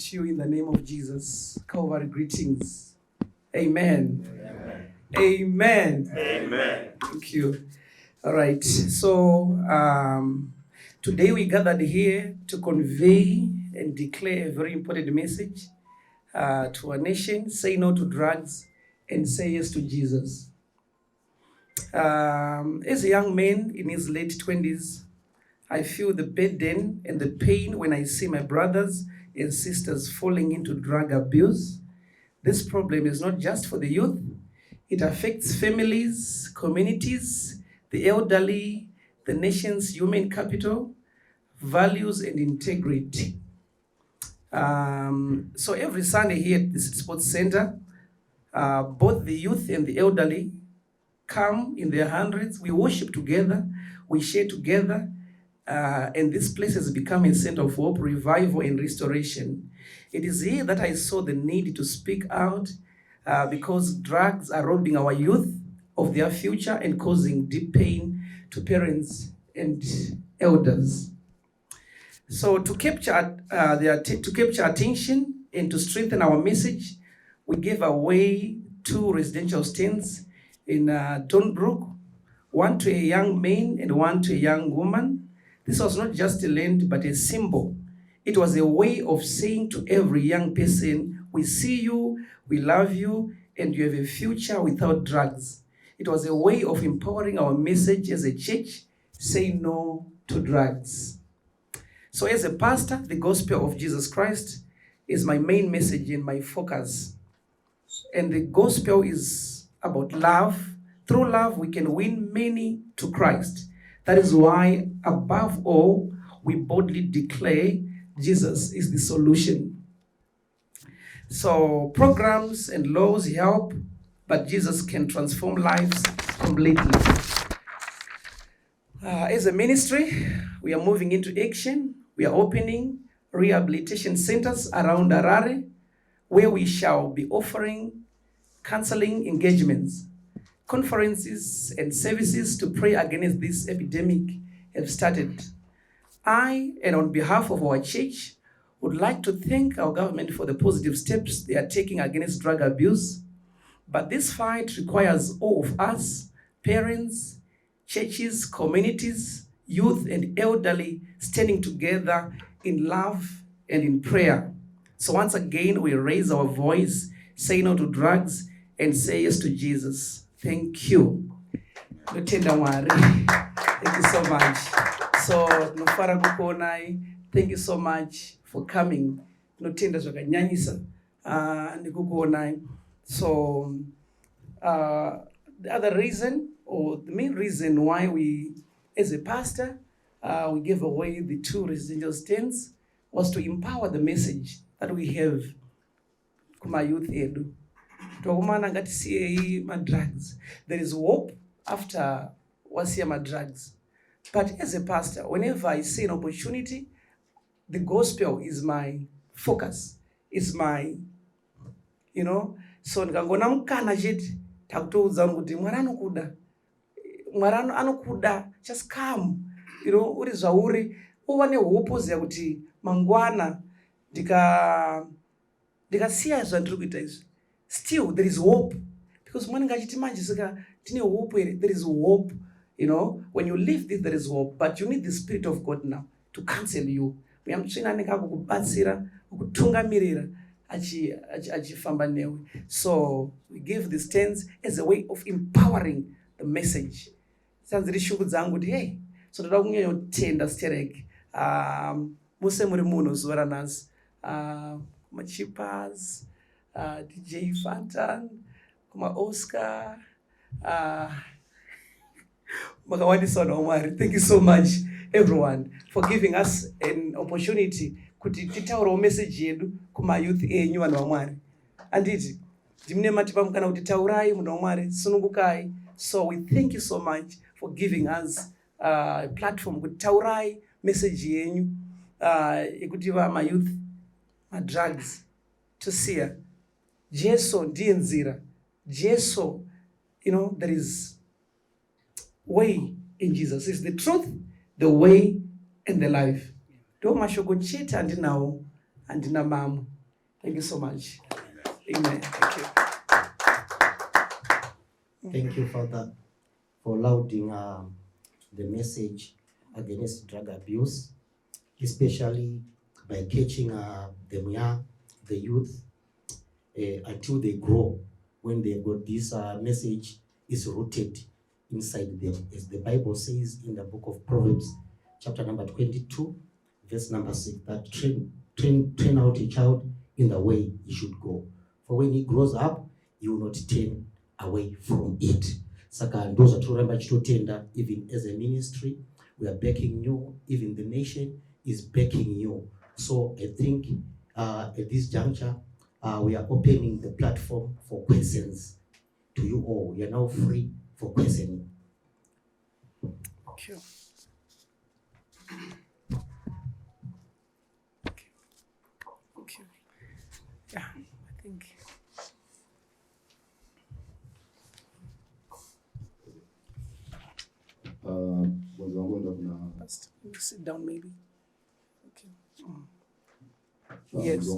greet you in the name of Jesus. Calvary greetings. Amen. Amen. Amen. Thank you. All right. So today we gathered here to convey and declare a very important message to our nation. Say no to drugs and say yes to Jesus. As a young man in his late 20s, I feel the burden and the pain when I see my brothers and sisters falling into drug abuse. This problem is not just for the youth. It affects families, communities, the elderly, the nation's human capital, values, and integrity. So every Sunday here at the Sports Center, both the youth and the elderly come in their hundreds. We worship together, we share together, and this place has become a center of hope, revival, and restoration. It is here that I saw the need to speak out because drugs are robbing our youth of their future and causing deep pain to parents and elders. So to capture attention and to strengthen our message, we gave away 2 residential stands in Tonbrook, one to a young man and one to a young woman. This was not just a land, but a symbol. It was a way of saying to every young person, we see you, we love you, and you have a future without drugs. It was a way of empowering our message as a church, say no to drugs. So as a pastor, the gospel of Jesus Christ is my main message and my focus. And the gospel is about love. Through love, we can win many to Christ. That is why, above all, we boldly declare Jesus is the solution. So programs and laws help, but Jesus can transform lives completely. As a ministry, we are moving into action. We are opening rehabilitation centers around Harare, where we shall be offering counseling engagements, conferences, and services to pray against this epidemic have started. I, and on behalf of our church, would like to thank our government for the positive steps they are taking against drug abuse. But this fight requires all of us, parents, churches, communities, youth, and elderly, standing together in love and in prayer. So once again, we raise our voice, say no to drugs, and say yes to Jesus. Thank you. Thank you so much. So, thank you so much for coming. So, the other reason, or the main reason why we, as a pastor, we gave away the 2 residential stands was to empower the message that we have to my youth edu. Drugs. There is hope after wasiya drugs. But as a pastor, whenever I see an opportunity, the gospel is my focus. It's my, so nikangona mukana chete takutoudza kuti mwari anokuda, just come, uri zvauri uwane hope ziya kuti mangwana ndikasiya zvandiri kuita izvi. Still, there is hope. Because when there is hope. When you live this, there is hope. But you need the Spirit of God now to counsel you. So we give these stands as a way of empowering the message. Hey, so Machipas, DJ Fantan, Oscar, thank you so much, everyone, for giving us an opportunity kuti titaura message yedu kuma youth enyu vanhu vamwari. Anditi ndimune matipa mukana kuti taurai munhu wamwari sunungukai. So we thank you so much for giving us a platform kuti taurai message yenyu ekuti my youth drugs tosiya. Jesu ndiye nzira. Jesu, there is way in Jesus. It's the truth, the way, and the life. Ndo mashoko chete andinawo handina mamwe. Thank you so much. Amen. Thank you. Thank you, Father, for lauding the message against drug abuse, especially by catching them young, the youth, until they grow. When they got this message is rooted inside them, as the Bible says in the book of Proverbs, chapter number 22, verse number 6, that train out a child in the way he should go. For when he grows up, he will not turn away from it. Saka those are remember tender, even as a ministry, we are backing you, even the nation is backing you. So I think at this juncture, we are opening the platform for questions to you all. You are now free for questioning. Thank you. Okay. Yeah, I think. Sit down maybe. Okay. Yes.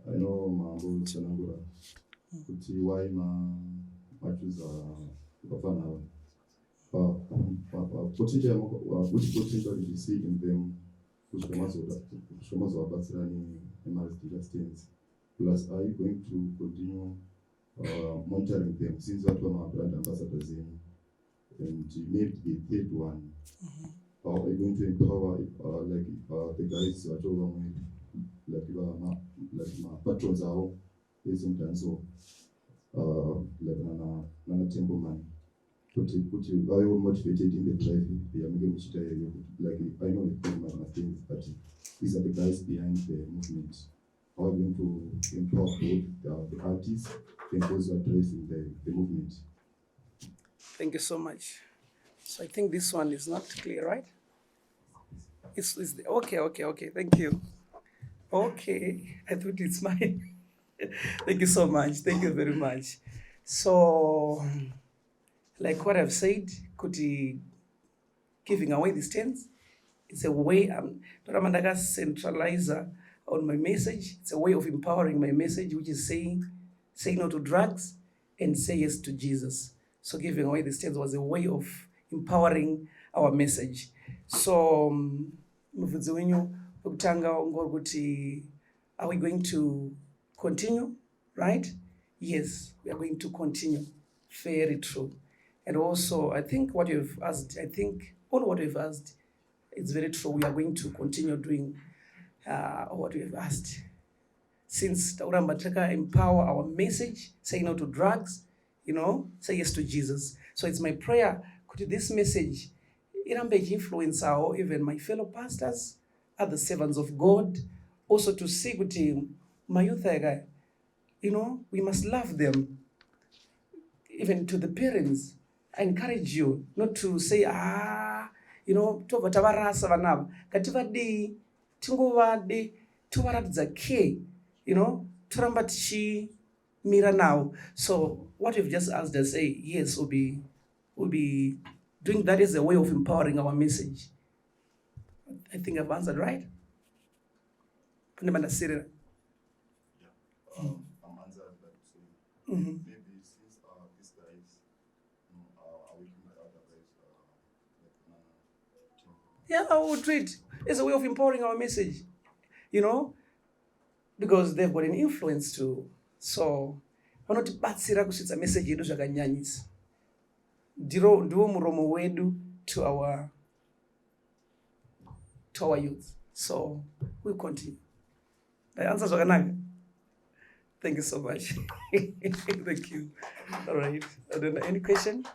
I know mambo chanangura kuti why machuza bafana which potential did you see in them which wabatsirani emaristidastins, plus are you going to continue monitoring them since that one are brand ambassadors in, and maybe the third one, are you going to empower the guys who are over like my patrons are Zimdancehall, like Nana Temple man. Put very motivated in the drive. They are making like I know it things, but these are the guys behind the movement. How are going to empower both the artists and those who are driving the movement? Thank you so much. So I think this one is not clear, right? It's okay. Thank you. Okay, I thought it's mine. Thank you so much. Thank you very much. So, like what I've said, giving away the stands, it's a way Ramandaka centralizer on my message. It's a way of empowering my message, which is say no to drugs and say yes to Jesus. So giving away the stands was a way of empowering our message. So, are we going to continue, right? Yes, we are going to continue. Very true. And also, I think what you've asked, all what you've asked, it's very true. We are going to continue doing what we have asked. Since Taura Mbataka empower our message, say no to drugs, say yes to Jesus. So it's my prayer, could this message influence even my fellow pastors, other servants of God, also to see with my youth, we must love them. Even to the parents, I encourage you not to say, tovatavarasa vanava, kativadi, tingovadi, tovaradza care, toramba tichimira now. So what you've just asked us, say yes, we'll be doing that as a way of empowering our message. I think I've answered, right? I'm answered, but maybe since these guys are working with other guys, Yeah, I would treat as a way of empowering our message, because they've got an influence too. So, vanotibatsira kusvitsa message yedu zvakanyanyisa. Ndiwo muromo wedu to our youth. So, we'll continue. The answer zvakanaka. Thank you so much. Thank you. All right. I don't know. Any question?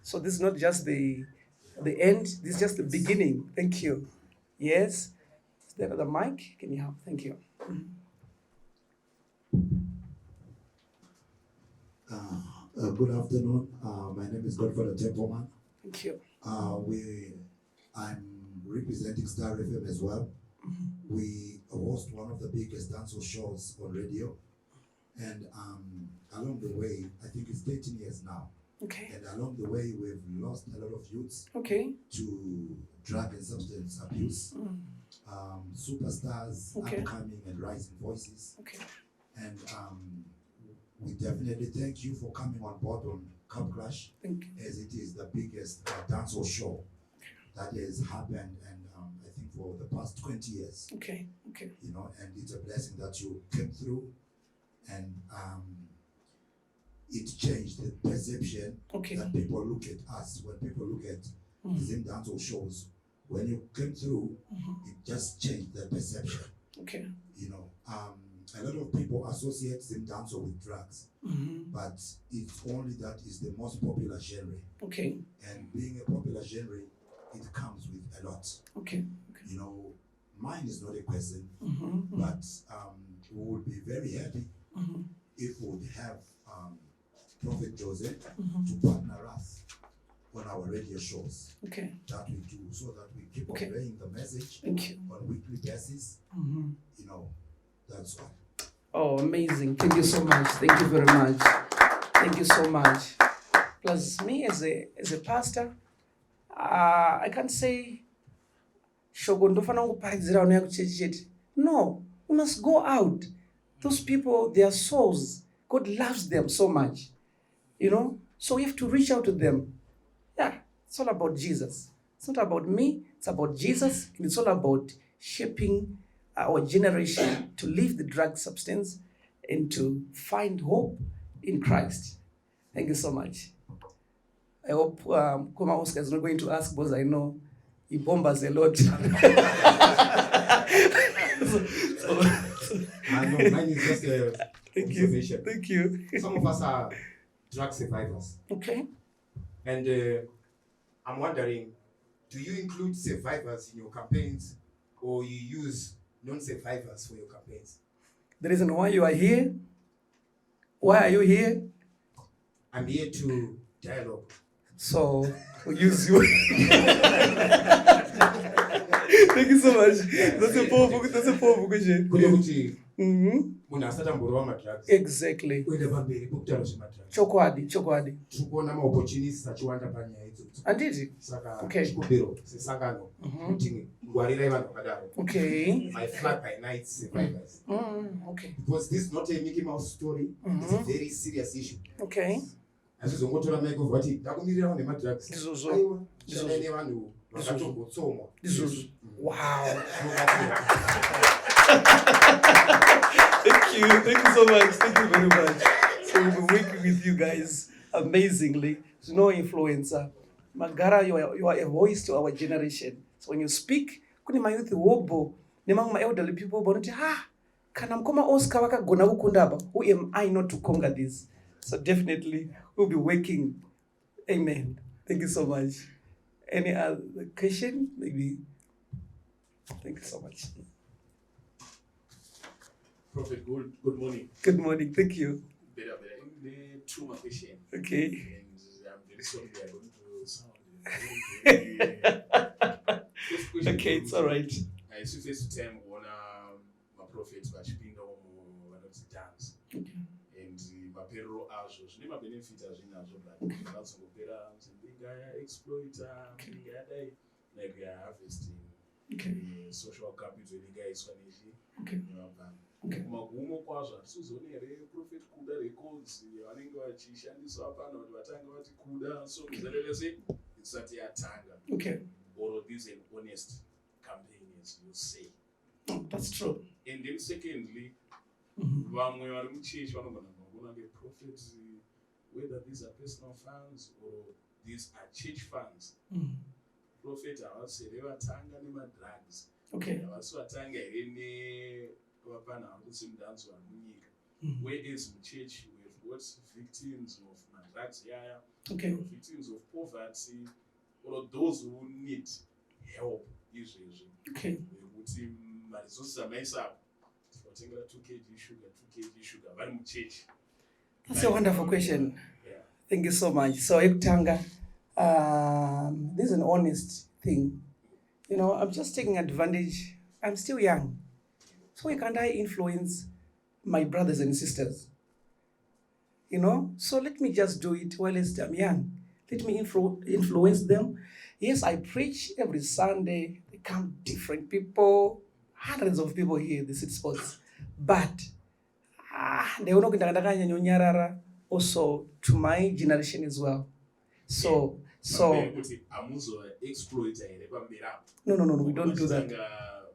So this is not just the end. This is just the beginning. Thank you. Yes. Is there another mic? Can you help? Thank you. Good afternoon. My name is Godfather Templeman. Thank you. I'm representing Star FM as well. We host one of the biggest dancehall shows on radio, and along the way, I think it's 13 years now. Okay. And along the way, we've lost a lot of youths Okay. to drug and substance abuse. Superstars, Okay. upcoming and rising voices. Okay. And we definitely thank you for coming on board on Cup Crash, Thank you. as it is the biggest dancehall show that has happened, and I think for the past 20 years. Okay. Okay. You know, and it's a blessing that you came through, and it changed the perception Okay. that people look at us. When people look at Zimdancehall shows, when you came through, it just changed the perception. Okay. You know, a lot of people associate Zimdancehall with drugs, but it's only that is the most popular genre. Okay. And being a popular genre, it comes with a lot. Okay. You know, mine is not a question, but we would be very happy if we would have Prophet Jose to partner us on our radio shows Okay. that we do, so that we keep Okay. conveying the message Thank you. on weekly basis. You know, that's why. Oh, amazing. Thank you so much. Thank you very much. Thank you so much. Plus, me as a pastor, I can't say, Shogun, no, we must go out. Those people, their souls, God loves them so much. You know? So we have to reach out to them. Yeah, it's all about Jesus. It's not about me, it's about Jesus, and it's all about shaping our generation to leave the drug substance and to find hope in Christ. Thank you so much. I hope Kuma Oscar is not going to ask, because I know he bombers a lot. No, mine is just a Thank observation. you. Thank you. Some of us are drug survivors. Okay. And I'm wondering, do you include survivors in your campaigns, or you use non-survivors for your campaigns? The reason why you are here, why are you here? I'm here to dialogue. So we use you. Thank you so much. That's a powerful question. Kule kuti Mm-hmm. munhu asatamburawo madrugs Exactly. kuenda pamberi pokutaura zvemadrugs. Chokwadi. Tiri kuona maopportunities achiwanda panyaya idzodzo. Anditi? Saka Okay. chikumbiro sesangano kuti ngwarirai vanhu vakadaro. Okay. My fly by night survivors. Okay. Because this is not a Mickey Mouse story. It's a very serious issue. Okay. Azvizongotora mike ovati ndakumirira vanhu vemadrugs. Ndizvozvo. Aiwa, shandai nevanhu vakatogotsomwa. Ndizvozvo. Wow. Thank Thank you so much. Thank you very much. So we'll be working with you guys amazingly. There's no influencer. Magara, you are a voice to our generation. So when you speak, kuni mayouth wobo, nemang ma elderly people bonoti kana mkoma Oscar wakagona kukundaba. Who am I not to conquer this? So definitely we'll be working. Amen. Thank you so much. Any other question? Maybe. Thank you so much. Prophet, good morning. Good morning. Thank you. Better. The true question. Okay. And I'm very sorry I don't do sound. First question. Okay, it's all right. I see first time on my prophet, but being one of the dance. Okay. And my payroll also. So my benefits are in as well. But lots of operas and big guy exploiter, big guy like we are harvesting. Okay. Social capital, the guy is funny. Okay. Okay. Magumo kwazvo hatisizoni here Prophet Kuda records vanenge vachishandiswa pano kuti vatange vati Kuda so muzarevese isati yatanga. Okay. Or this is an honest campaign, as you say. Oh, that's true. And then secondly, vamwe vari muchechi vanogona kuona ngeprophets, whether these are personal funds or these are church funds. Prophet havasere vatanga nemadrugs. Okay. Havasi vatanga here vapana kuti Zimdancehall munyika. Whereas muchechi we have got victims of madrugs yaya, Okay. victims of poverty, or those who need help izvezvi. Okay. Kuti maresources amaisa tivatengera 2 kg sugar vari muchechi. That's a wonderful question. Yeah. Thank you so much. So Ekutanga, this is an honest thing. You know, I'm just taking advantage. I'm still young. So why can't I influence my brothers and sisters? you know. So let me just do it while I'm young. Let me influence them. Yes, I preach every Sunday. They come different people, hundreds of people here in the city sports. But ndeuno kuti ndakanyanya unyarara also to my generation as well. So kuti amuzoexploita here pamberi apo. No, we don't do that.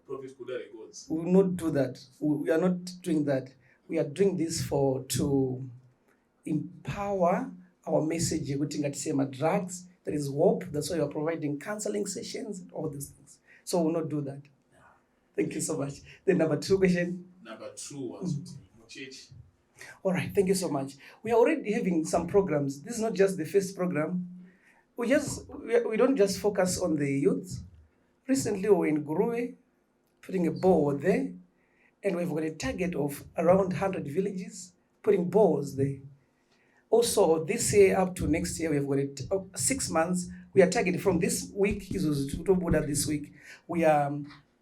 Prophet Kuda records. We will not do that. We are not doing that. We are doing this to empower our message ukuthi ngatisema drugs. There is hope. That's why we are providing counseling sessions and all these things. So we will not do that. Thank you so much. Then number 2 question. Number 2 was church. All right, thank you so much. We are already having some programs. This is not just the first program. We don't just focus on the youth. Recently, we were in Gurue, putting a ball there, and we've got a target of around 100 villages, putting balls there. Also, this year up to next year, we've got 6 months. We are targeting from this week, this week, we are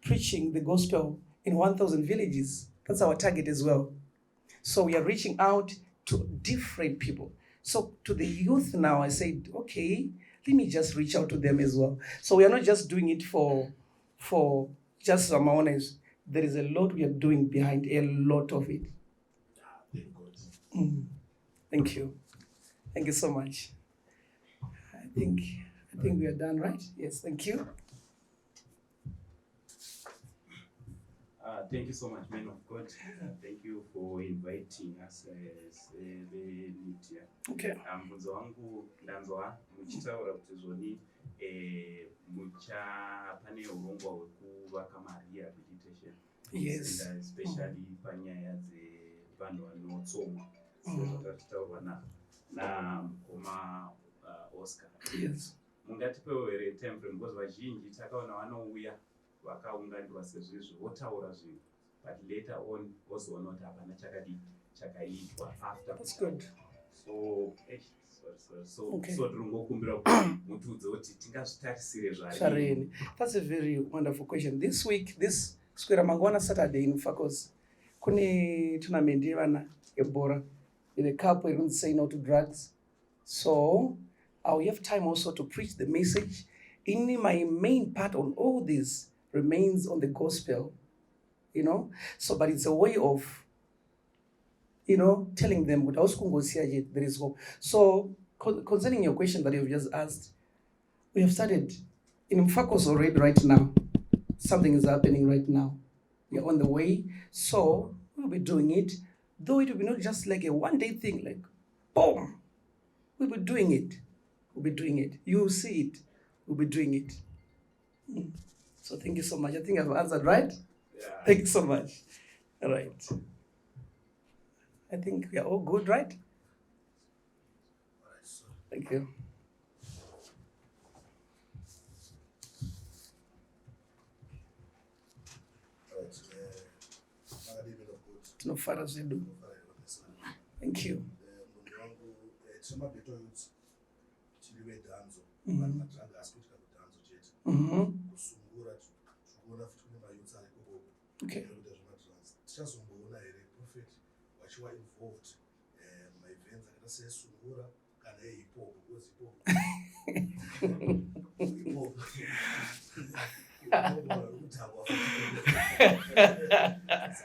preaching the gospel in 1,000 villages. That's our target as well. So we are reaching out to different people. So to the youth now, I said, okay, let me just reach out to them as well. So we are not just doing it for just some honors. There is a lot we are doing behind a lot of it. Thank God. Thank you. Thank you so much. I think we are done, right? Yes, thank you. Thank you so much, man of God. Thank you for inviting us as the media. Okay. Mubvunzo wangu ndanzwa muchitaura kuti zvoni pane urongwa hwekuvaka marehabilitation. Yes. And especially panyaya dzevanhu vanotsomwa sezvatataurwa nakoma Oscar. Yes. Mungatipewo here time frame because vazhinji takaona vanouya vakaunganirwa sezvo izvo votaura zvinhu but later on vozoona kuti hapana chakaitwa after. That's good. So tiringokumbira kuti mutiudze kuti tingazvitarisire zvarini. That's a very wonderful question. This week, this Square Mangwana Saturday in Fakos, kune tournament yevana yebhora with a couple who don't say no to drugs. So I'll have time also to preach the message. In my main part on all this remains on the gospel, you know. So, but it's a way of, you know, telling them there is hope. So, concerning your question that you've just asked, we have started in Mfakos already right now. Something is happening right now. We are on the way. So, we'll be doing it. Though it will be not just like a one-day thing, like, boom. We'll be doing it. We'll be doing it. You will see it. We'll be doing it. So thank you so much. I think I've answered, right? Yeah. Thank you so much. All right. I think we are all good, right? Thank you. No further ado. Thank you. Okay. tichazomboona here prophet vachiva involved maevents akaita seesungura kana ehiphop because kutagwa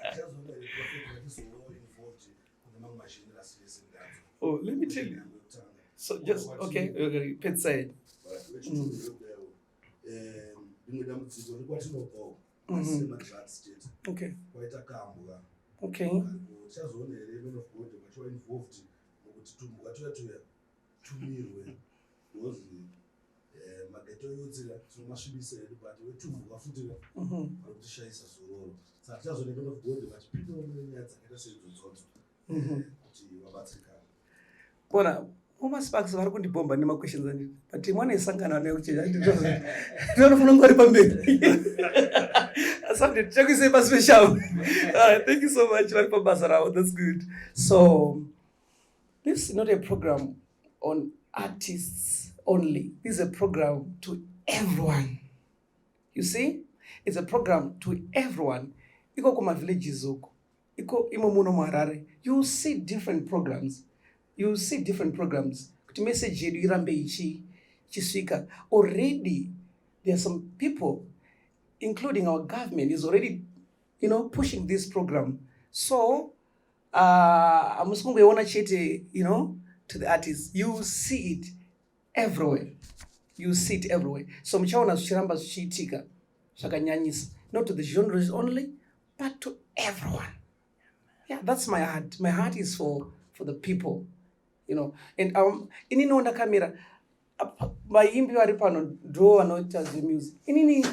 tichazoona here prophet vachizova involved kune mamwe mazhinji asiyese ndanzo. Oh, let me tell you. So just okay, pet side. rimwe dambudziko rekwatinobvawo asemadrug state Okay. kwaita kambwa Okay. tichazoona here men of God vachiva involved nokuti tumbwa tuya tumirwe because mageto yotsira tinomasvibisa here but wetumbwa futi varikutishayisa zororo saka tichazoona men of God vachipindawo mune nyaya dzakaita seidzodzo kuti vabatsirikane. Bona umasparks vari kundibomba nemaquestions anditi but imwana isangana nayo ndinofanira ngori pamberi asante tichakuisei paspecial. Thank you so much vari pabasa ravo. That's good. So this is not a program on artists only. This is a program to everyone. You see, it's a program to everyone. Iko kuma villages oko, iko imo muno Harare. You see different programs. you see different programs. Kuti message yedu irambe ichisvika. Already, there are some people, including our government, is already, pushing this program. So, amusikungoiona chete, to the artists. You see it everywhere. You see it everywhere. So muchaona zvichiramba zvichiitika zvakanyanyisa, not to the genres only, but to everyone. Yeah, that's my heart. My heart is for the people, And inini ndakamira vaimbi vari pano ndo vanoita zvemusic. Inini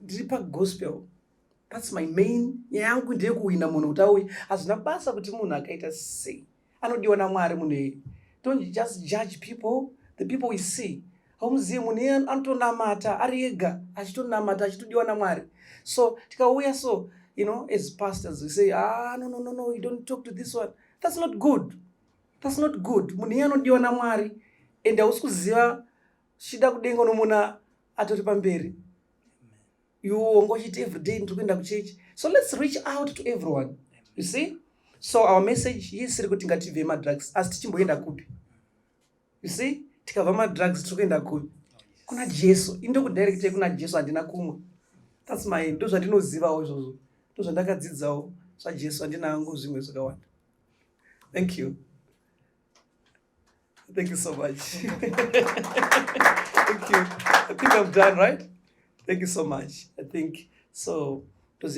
ndiri pagospel. That's my main. Yangu ndeyekuwina munhu kuti auye. Hazvina basa kuti munhu akaita sei. Anodiwa naMwari munhu iyi. Don't just judge people. The people we see. Haumuziye munhu iye anotonamata ari ega achitonamata achitodiwa naMwari. So tikauya so, as pastors we say, no, you don't talk to this one. That's not good. That's not good. Munhu iye anodiwa naMwari ende hausi kuziva shida kudenga nomuna atori pamberi. You watch it every day into kuchurch. So let's reach out to everyone. You see? So our message is kuti ngative madrugs as tichimboenda kupi. You see? Tikava madrugs tikuenda kupi. Kuna Jesu. Indo kudirect kuna Jesu andina kumwe. That's my ndo zvandinozivawo izvozvo. Ndo zvandakadzidzawo zvaJesu andina hangu zvimwe zvakawanda. Thank you. Thank you so much. Thank you. I think I'm done, right? Thank you so much. I think so. Thank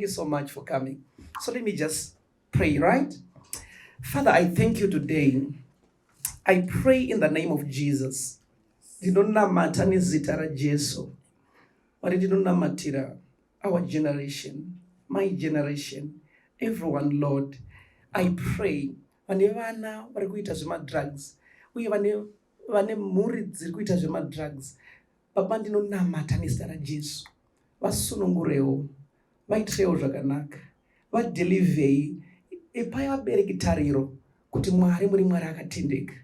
you so much for coming. So let me just pray, right? Father, I thank you today. I pray in the name of Jesus. Our generation, my generation, everyone, Lord. I pray. Vanevana vari kuita zvemadrugs uye vane mhuri dziri kuita zvemadrugs, Baba ndinonamata nezita raJesu, vasunungurewo, vaitirewo zvakanaka, vadhelivhei, ipai vabereki tariro kuti Mwari muri Mwari akatendeka,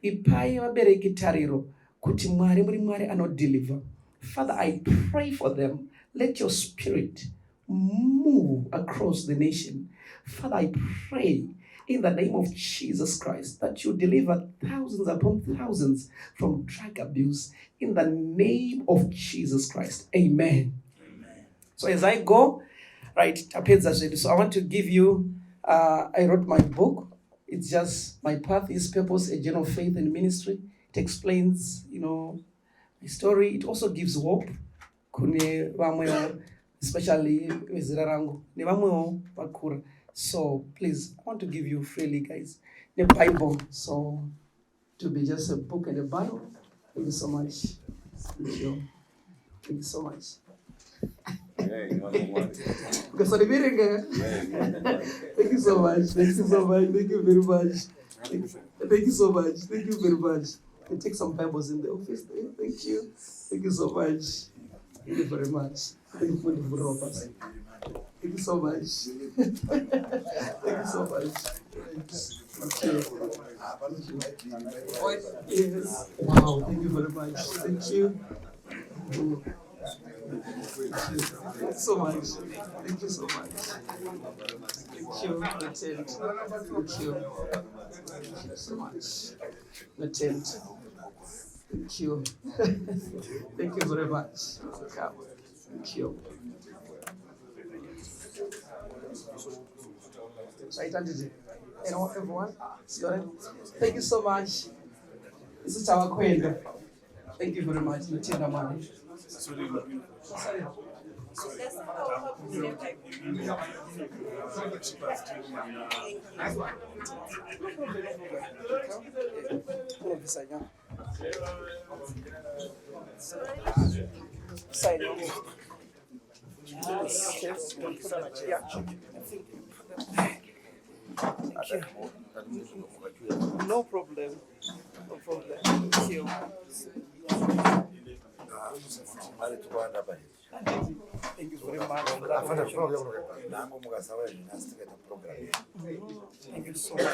ipai vabereki tariro kuti Mwari muri Mwari anodeliver. Father, I pray for them. Let your spirit move across the nation. Father, I pray in the name of Jesus Christ that you deliver thousands upon thousands from drug abuse in the name of Jesus Christ. Amen. Amen. So as I go, right, so I want to give you, I wrote my book. It's just My Path is Purpose, a Journey of Faith and Ministry. It explains, my story. It also gives hope. Kune vamwe, especially vezera rangu, ne vamwe vakura. So please, I want to give you freely, guys, the Bible. So to be just a book and a Bible. Thank you so much. Thank you. Thank you so much. Because of the meeting. Thank you so much. Thank you so much. Thank you very much. Thank you so much. Thank you very much. You take some Bibles in the office there. Thank you. Thank you so much. Thank you very much. Thank you for the Europas. Thank you so much. Thank you so much. Thank you. Yes. Wow. Thank you very much. Thank you. Thank you so much. Thank you so much. Thank you. The tent. Thank you. Thank you so much. The tent. Thank you. Thank you very much. Thank you. Right, everyone. Thank you so much. This is our queen. Thank you very much. Sorry. Sign off. Thank you. No problem. No problem. Thank you. Thank you very much. Thank you so much.